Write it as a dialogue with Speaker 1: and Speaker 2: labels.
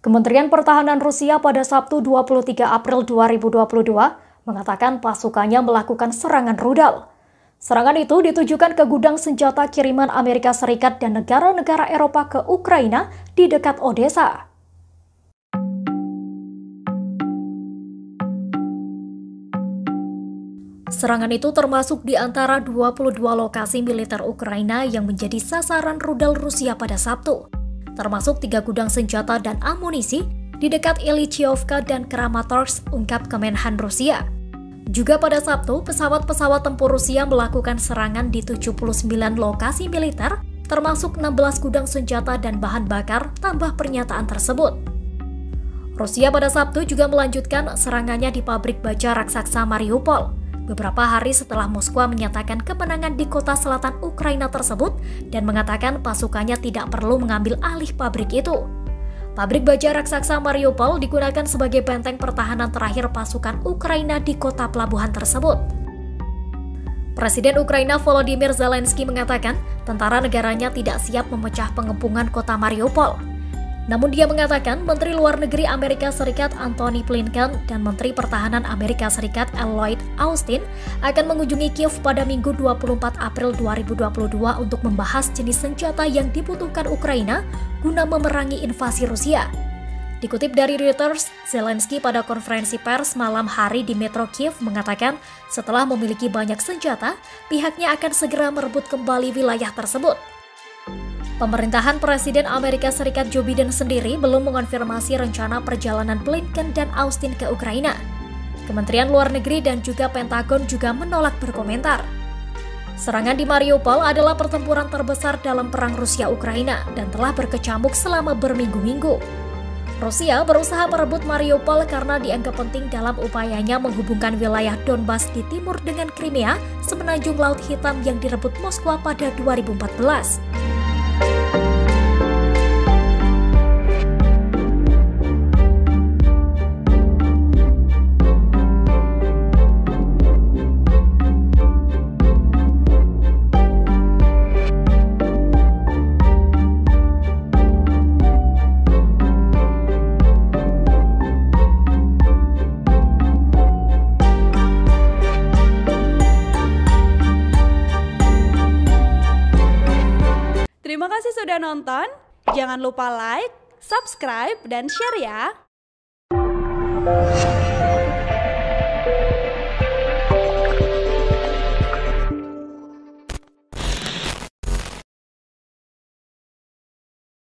Speaker 1: Kementerian Pertahanan Rusia pada Sabtu 23 April 2022 mengatakan pasukannya melakukan serangan rudal. Serangan itu ditujukan ke gudang senjata kiriman Amerika Serikat dan negara-negara Eropa ke Ukraina di dekat Odessa. Serangan itu termasuk di antara 22 lokasi militer Ukraina yang menjadi sasaran rudal Rusia pada Sabtu, termasuk 3 gudang senjata dan amunisi di dekat Ilyichovka dan Kramatorsk, ungkap Kemenhan Rusia. Juga pada Sabtu, pesawat-pesawat tempur Rusia melakukan serangan di 79 lokasi militer, termasuk 16 gudang senjata dan bahan bakar, tambah pernyataan tersebut. Rusia pada Sabtu juga melanjutkan serangannya di pabrik baja raksasa Mariupol, beberapa hari setelah Moskwa menyatakan kemenangan di kota selatan Ukraina tersebut dan mengatakan pasukannya tidak perlu mengambil alih pabrik itu. Pabrik baja raksasa Mariupol digunakan sebagai benteng pertahanan terakhir pasukan Ukraina di kota pelabuhan tersebut. Presiden Ukraina Volodymyr Zelensky mengatakan tentara negaranya tidak siap memecah pengepungan kota Mariupol. Namun dia mengatakan Menteri Luar Negeri Amerika Serikat Antony Blinken dan Menteri Pertahanan Amerika Serikat Lloyd Austin akan mengunjungi Kiev pada Minggu 24 April 2022 untuk membahas jenis senjata yang dibutuhkan Ukraina guna memerangi invasi Rusia. Dikutip dari Reuters, Zelensky pada konferensi pers malam hari di Metro Kiev mengatakan setelah memiliki banyak senjata, pihaknya akan segera merebut kembali wilayah tersebut. Pemerintahan Presiden Amerika Serikat Joe Biden sendiri belum mengonfirmasi rencana perjalanan Blinken dan Austin ke Ukraina. Kementerian Luar Negeri dan juga Pentagon juga menolak berkomentar. Serangan di Mariupol adalah pertempuran terbesar dalam perang Rusia-Ukraina dan telah berkecamuk selama berminggu-minggu. Rusia berusaha merebut Mariupol karena dianggap penting dalam upayanya menghubungkan wilayah Donbas di timur dengan Crimea, semenanjung Laut Hitam yang direbut Moskwa pada 2014.
Speaker 2: Terima kasih sudah nonton. Jangan lupa like, subscribe, dan share ya.